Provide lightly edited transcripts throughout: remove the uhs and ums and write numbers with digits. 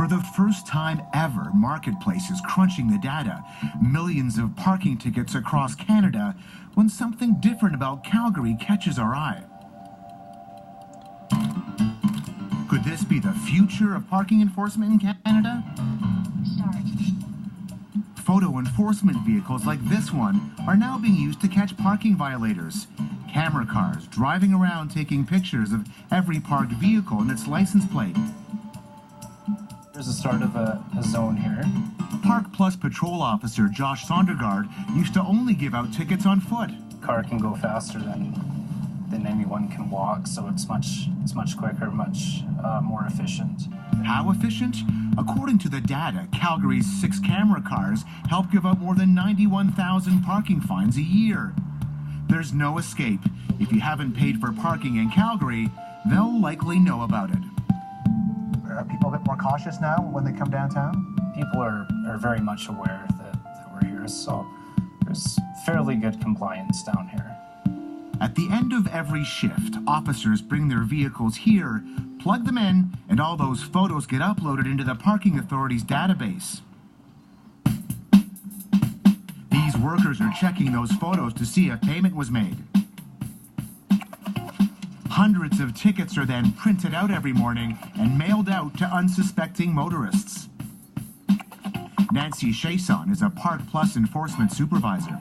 For the first time ever, Marketplace is crunching the data. Millions of parking tickets across Canada when something different about Calgary catches our eye. Could this be the future of parking enforcement in Canada? Photo enforcement vehicles like this one are now being used to catch parking violators. Camera cars driving around taking pictures of every parked vehicle and its license plate. There's the start of a zone here. Park Plus patrol officer Josh Sondergaard used to only give out tickets on foot. Car can go faster than anyone can walk, so it's much quicker, much more efficient. How efficient? According to the data, Calgary's 6 camera cars help give out more than 91,000 parking fines a year. There's no escape. If you haven't paid for parking in Calgary, they'll likely know about it. Are people a bit more cautious now when they come downtown? People are very much aware that we're here, so there's fairly good compliance down here. At the end of every shift, officers bring their vehicles here, plug them in, and all those photos get uploaded into the Parking Authority's database. These workers are checking those photos to see if payment was made. Hundreds of tickets are then printed out every morning and mailed out to unsuspecting motorists. Nenshi is a Park Plus enforcement supervisor.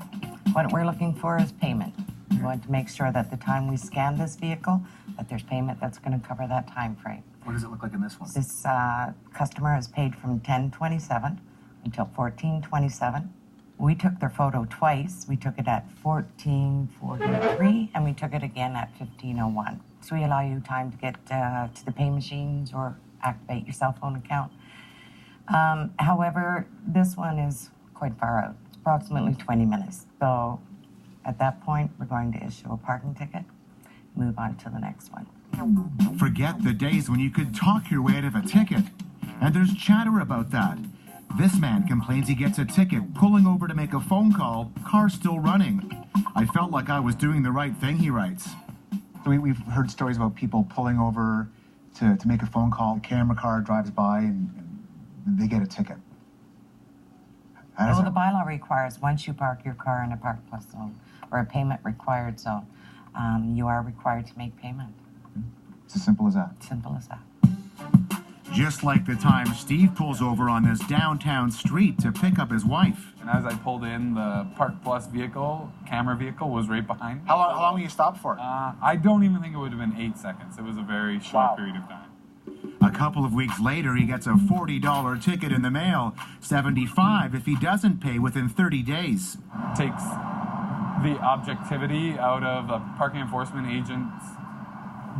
What we're looking for is payment. We want to make sure that the time we scan this vehicle, that there's payment that's going to cover that time frame. What does it look like in this one? This customer has paid from 10:27 until 14:27. We took their photo twice. We took it at 14:43 and we took it again at 15:01. So we allow you time to get to the pay machines or activate your cell phone account. However, this one is quite far out. It's approximately 20 minutes. So at that point, we're going to issue a parking ticket, move on to the next one. Forget the days when you could talk your way out of a ticket. And there's chatter about that. This man complains he gets a ticket pulling over to make a phone call, car still running. I felt like I was doing the right thing, he writes. So we've heard stories about people pulling over to make a phone call. A camera car drives by and they get a ticket. Well, the bylaw requires once you park your car in a Park Plus zone or a payment required zone, you are required to make payment. It's as simple as that. Simple as that. Just like the time Steve pulls over on this downtown street to pick up his wife. And as I pulled in, the Park Plus vehicle, camera vehicle, was right behind me. How long were you stopped for? I don't even think it would have been 8 seconds. It was a very short period of time. A couple of weeks later, he gets a $40 ticket in the mail, $75 if he doesn't pay within 30 days. It takes the objectivity out of a parking enforcement agent's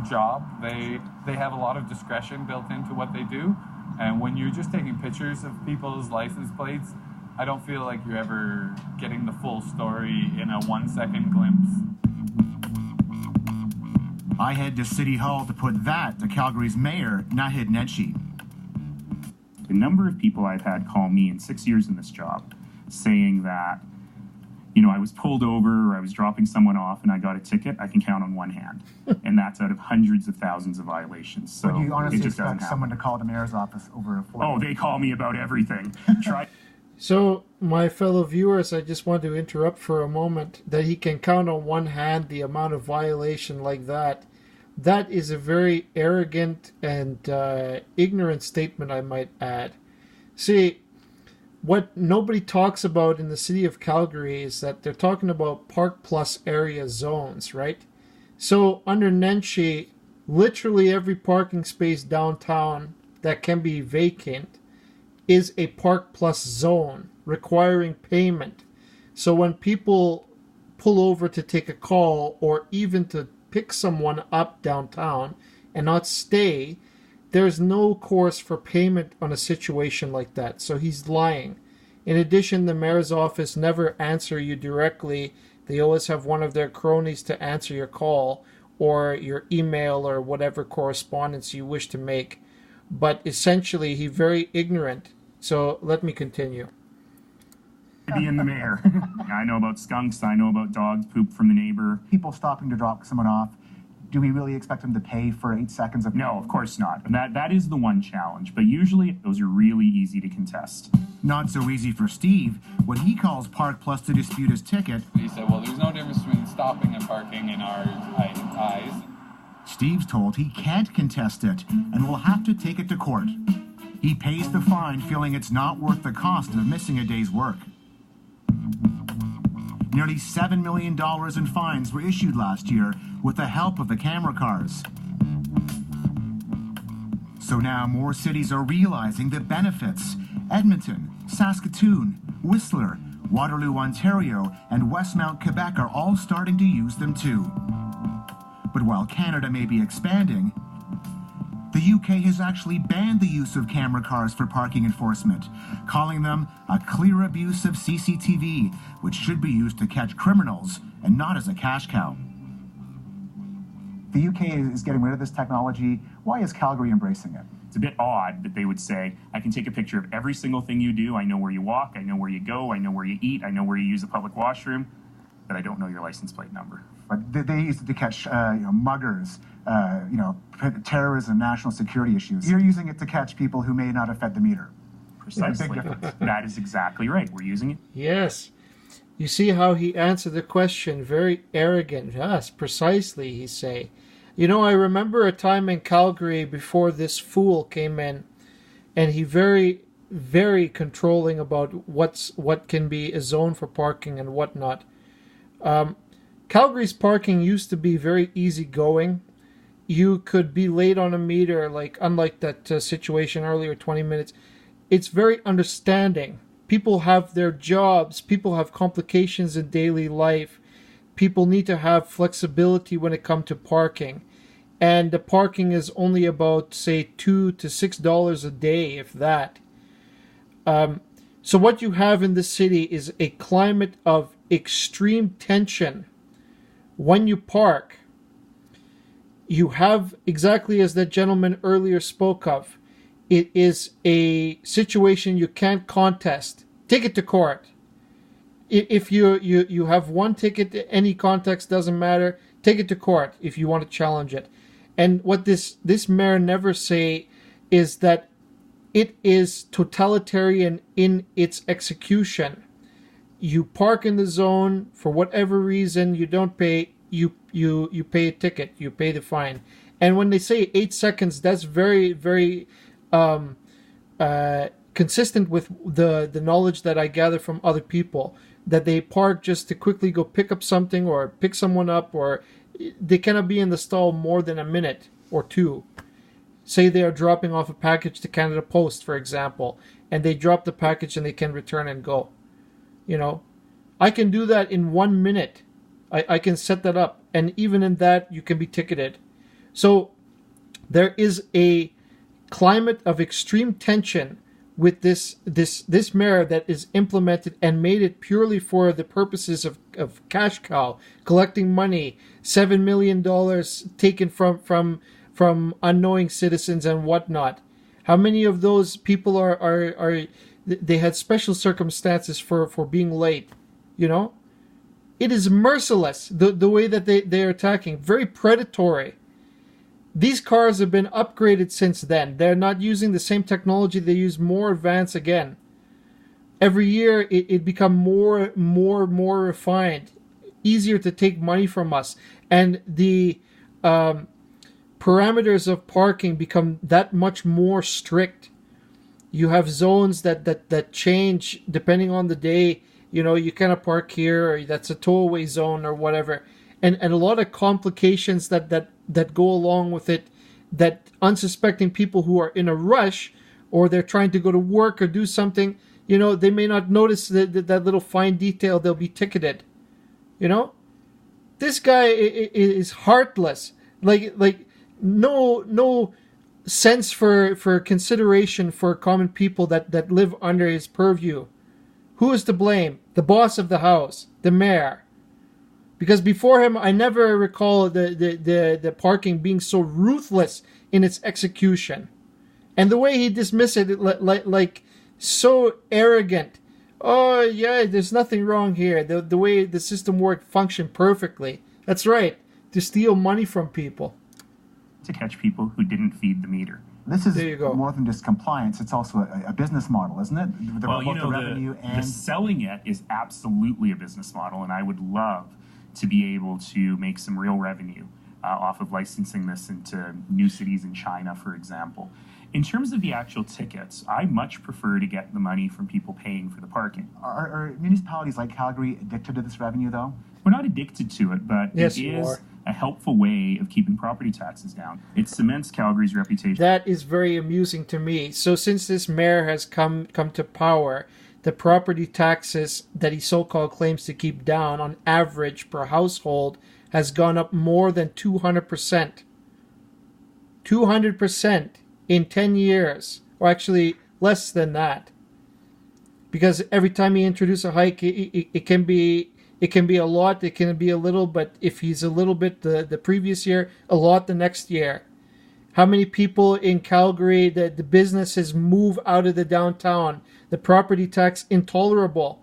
job. They have a lot of discretion built into what they do, and when you're just taking pictures of people's license plates, I don't feel like you're ever getting the full story in a 1-second glimpse. I head to City Hall to put that to Calgary's mayor, Nenshi. The number of people I've had call me in 6 years in this job saying that, I was pulled over or I was dropping someone off and I got a ticket, I can count on one hand. And that's out of hundreds of thousands of violations. So Would you honestly it just expect doesn't someone to happen. call the mayor's office over a phone? Oh, they call me about everything. Try. So, my fellow viewers, I just want to interrupt for a moment that he can count on one hand the amount of violation like that. That is a very arrogant and ignorant statement, I might add. See, what nobody talks about in the city of Calgary is that they're talking about Park Plus area zones, right? So under Nenshi, literally every parking space downtown that can be vacant is a Park Plus zone requiring payment. So when people pull over to take a call or even to pick someone up downtown and not stay, there's no course for payment on a situation like that. So he's lying. In addition, the mayor's office never answer you directly. They always have one of their cronies to answer your call or your email or whatever correspondence you wish to make. But essentially, he's very ignorant. So let me continue. Be in the mayor. I know about skunks. I know about dogs poop from the neighbor. People stopping to drop someone off, do we really expect them to pay for 8 seconds of... No, of course not. And that is the one challenge. But usually those are really easy to contest. Not so easy for Steve when he calls Park Plus to dispute his ticket. He said, well, there's no difference between stopping and parking in our eyes. Steve's told he can't contest it and will have to take it to court. He pays the fine, feeling it's not worth the cost of missing a day's work. Nearly $7 million in fines were issued last year with the help of the camera cars. So now more cities are realizing the benefits. Edmonton, Saskatoon, Whistler, Waterloo, Ontario, and Westmount, Quebec are all starting to use them too. But while Canada may be expanding, the UK has actually banned the use of camera cars for parking enforcement, calling them a clear abuse of CCTV, which should be used to catch criminals and not as a cash cow. The UK is getting rid of this technology. Why is Calgary embracing it? It's a bit odd that they would say, I can take a picture of every single thing you do. I know where you walk. I know where you go. I know where you eat. I know where you use the public washroom. But I don't know your license plate number. But they used it to catch muggers, terrorism, national security issues. You're using it to catch people who may not have fed the meter. Precisely. Big difference. That is exactly right. We're using it. Yes. You see how he answered the question, very arrogant. Yes, precisely, he say. You know, I remember a time in Calgary before this fool came in, and he very, very controlling about what can be a zone for parking and whatnot. Calgary's parking used to be very easygoing. You could be late on a meter, like unlike that situation earlier, 20 minutes. It's very understanding. People have their jobs. People have complications in daily life. People need to have flexibility when it comes to parking. And the parking is only about, say, $2 to $6 a day, if that. So what you have in the city is a climate of extreme tension. When you park, you have, exactly as that gentleman earlier spoke of, it is a situation you can't contest. Take it to court. If you have one ticket, any context doesn't matter. Take it to court if you want to challenge it. And what this mayor never say is that it is totalitarian in its execution. You park in the zone for whatever reason, you don't pay, you pay a ticket, you pay the fine. And when they say 8 seconds, that's very, very consistent with the knowledge that I gather from other people, that they park just to quickly go pick up something or pick someone up, or they cannot be in the stall more than a minute or two. Say they are dropping off a package to Canada Post, for example, and they drop the package and they can return and go. You know, I can do that in 1 minute. I can set that up, and even in that, you can be ticketed. So there is a climate of extreme tension with this mayor that is implemented and made it purely for the purposes of cash cow, collecting money, $7 million taken from unknowing citizens and whatnot. How many of those people are they had special circumstances for being late, you know? It is merciless, the way that they are attacking. Very predatory. These cars have been upgraded since then. They're not using the same technology. They use more advanced again. Every year, it become more refined, easier to take money from us. And the parameters of parking become that much more strict. You have zones that change depending on the day. You know, you cannot park here, or that's a tow-away zone or whatever. And a lot of complications that go along with it, that unsuspecting people who are in a rush, or they're trying to go to work or do something, you know, they may not notice that little fine detail. They'll be ticketed. You know? This guy is heartless. Like no sense for consideration for common people that live under his purview. Who is to blame? The boss of the house, the mayor. Because before him, I never recall the parking being so ruthless in its execution. And the way he dismissed it, like so arrogant. Oh, yeah, there's nothing wrong here. The way the system worked functioned perfectly. That's right. to steal money from people. To catch people who didn't feed the meter. This is There you go. more than just compliance. It's also a business model, isn't it? Well, you Both know, the revenue the and selling it is absolutely a business model, and I would love to be able to make some real revenue off of licensing this into new cities in China, for example. In terms of the actual tickets, I much prefer to get the money from people paying for the parking. Are municipalities like Calgary addicted to this revenue, though? We're not addicted to it, but Yes, it you is are. a helpful way of keeping property taxes down. It cements Calgary's reputation. That is very amusing to me. So since this mayor has come to power, the property taxes that he so-called claims to keep down on average per household has gone up more than 200%. 200% in 10 years. Or actually less than that. Because every time you introduce a hike, it can be a lot, it can be a little, but if he's a little bit the previous year, a lot the next year. How many people in Calgary, the businesses move out of the downtown? The property tax intolerable.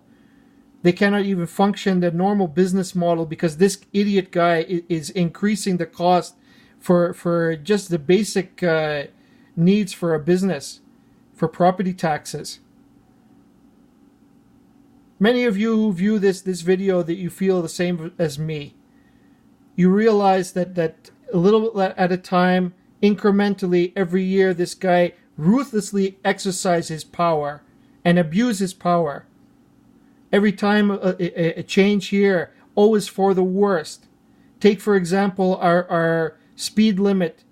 They cannot even function the normal business model because this idiot guy is increasing the cost for just the basic needs for a business, for property taxes. Many of you who view this video that you feel the same as me. You realize that a little bit at a time, incrementally, every year, this guy ruthlessly exercises his power and abuses power. Every time a change here, always for the worst. Take, for example, our speed limit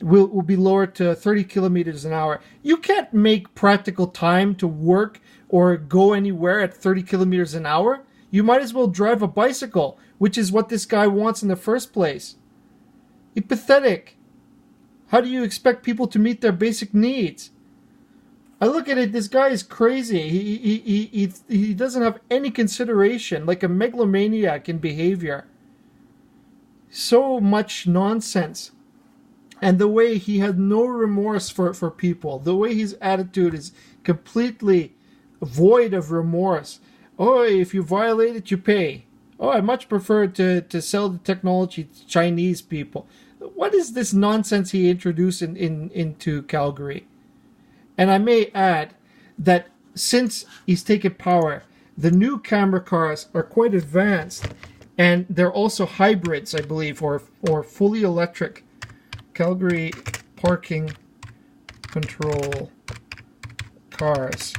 will be lowered to 30 kilometers an hour. You can't make practical time to work or go anywhere at 30 kilometers an hour. You might as well drive a bicycle, which is what this guy wants in the first place. It's pathetic. How do you expect people to meet their basic needs? I look at it, this guy is crazy. He doesn't have any consideration, like a megalomaniac in behavior. So much nonsense. And the way he had no remorse for people, the way his attitude is completely void of remorse. Oh, if you violate it, you pay. Oh, I much prefer to sell the technology to Chinese people. What is this nonsense he introduced into Calgary? And I may add that since he's taken power, the new camera cars are quite advanced, and they're also hybrids, I believe, or fully electric. Calgary parking control cars.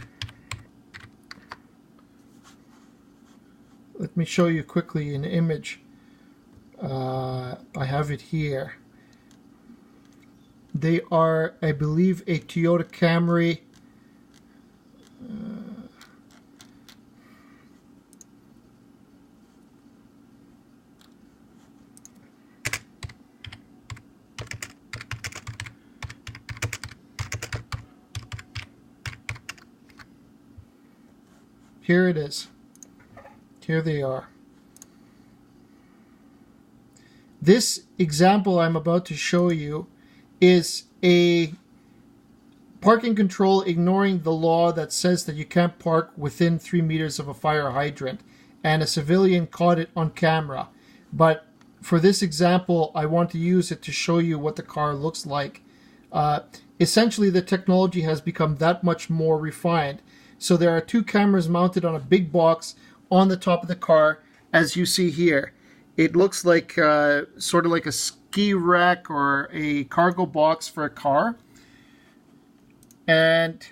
Let me show you quickly an image. I have it here. They are, I believe, a Toyota Camry. Here it is. Here they are. This example I'm about to show you is a parking control ignoring the law that says that you can't park within 3 meters of a fire hydrant, and a civilian caught it on camera. But for this example, I want to use it to show you what the car looks like. Essentially, the technology has become that much more refined. So there are 2 cameras mounted on a big box on the top of the car, as you see here. It looks like sort of like a ski rack or a cargo box for a car. And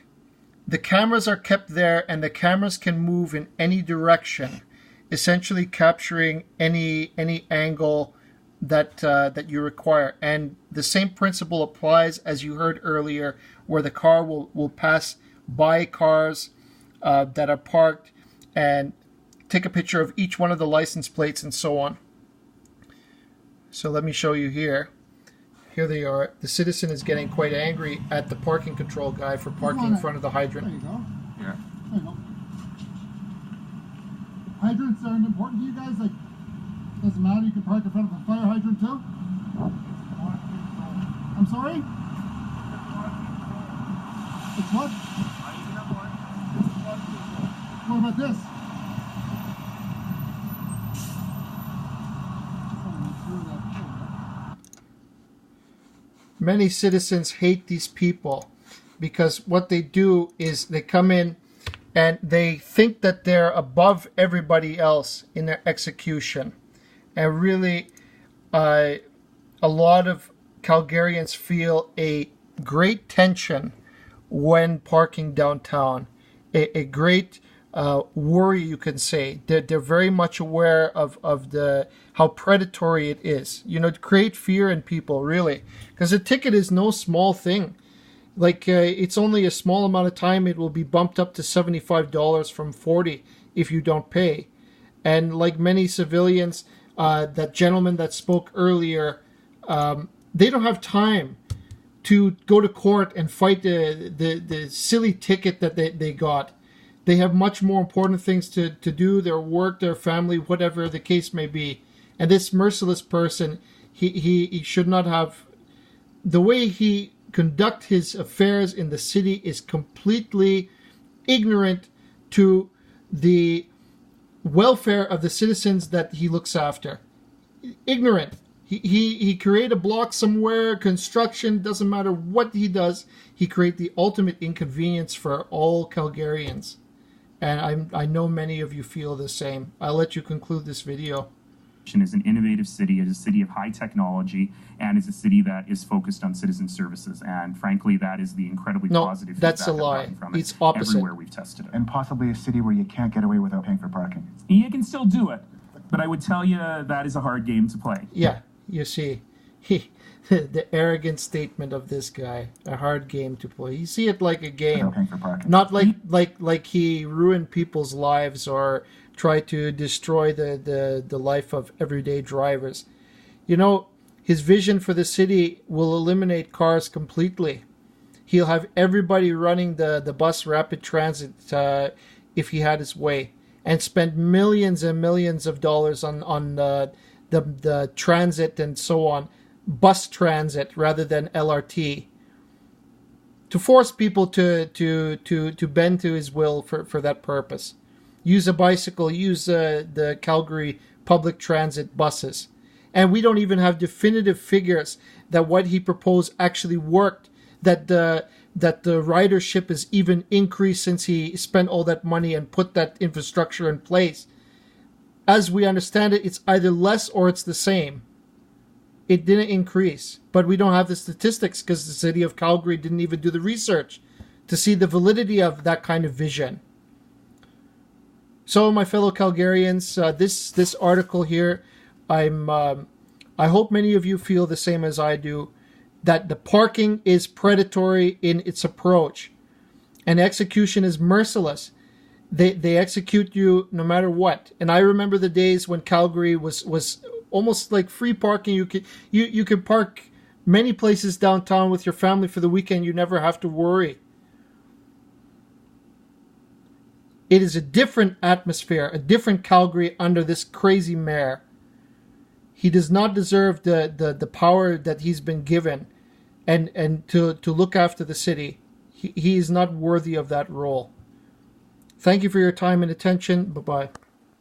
the cameras are kept there, and the cameras can move in any direction, essentially capturing any angle that you require. And the same principle applies, as you heard earlier, where the car will pass by cars that are parked and take a picture of each one of the license plates and so on. So let me show you here. Here they are. The citizen is getting quite angry at the parking control guy for parking in front of the hydrant. There you go. Yeah. There you go. Hydrants aren't important to you guys? Like, doesn't matter, you can park in front of a fire hydrant too? I'm sorry? It's what? What about this? Just want to make sure that many citizens hate these people because what they do is they come in and they think that they're above everybody else in their execution. And really, a lot of Calgarians feel a great tension when parking downtown, a great worry, you can say. They're very much aware of how predatory it is. You know, to create fear in people, really. Because a ticket is no small thing. Like, it's only a small amount of time. It will be bumped up to $75 from $40 if you don't pay. And like many civilians, that gentleman that spoke earlier, they don't have time to go to court and fight the silly ticket that they got. They have much more important things to do, their work, their family, whatever the case may be. And this merciless person, he should not have... The way he conduct his affairs in the city is completely ignorant to the welfare of the citizens that he looks after. Ignorant. He create a block somewhere, construction, doesn't matter what he does, he create the ultimate inconvenience for all Calgarians. And I know many of you feel the same. I'll let you conclude this video. Is an innovative city, is a city of high technology, and is a city that is focused on citizen services. And frankly, that is the incredibly positive feedback that's a lie. From It's opposite. Everywhere we've tested it. And possibly a city where you can't get away without paying for parking. You can still do it, but I would tell you that is a hard game to play. Yeah, you see, the arrogant statement of this guy, a hard game to play. You see it like a game, Without paying for parking. not like he ruined people's lives or try to destroy the life of everyday drivers. You know, his vision for the city will eliminate cars completely. He'll have everybody running the bus rapid transit if he had his way, and spend millions and millions of dollars on the transit and so on, bus transit rather than LRT, to force people to bend to his will for that purpose. Use a bicycle, use the Calgary public transit buses. And we don't even have definitive figures that what he proposed actually worked, that the ridership has even increased since he spent all that money and put that infrastructure in place. As we understand it, it's either less or it's the same. It didn't increase. But we don't have the statistics because the city of Calgary didn't even do the research to see the validity of that kind of vision. So, my fellow Calgarians, this article here, I hope many of you feel the same as I do, that the parking is predatory in its approach, and execution is merciless. They execute you no matter what. And I remember the days when Calgary was almost like free parking. You could park many places downtown with your family for the weekend. You never have to worry. It is a different atmosphere, a different Calgary under this crazy mayor. He does not deserve the power that he's been given and to look after the city. He is not worthy of that role. Thank you for your time and attention. Bye-bye.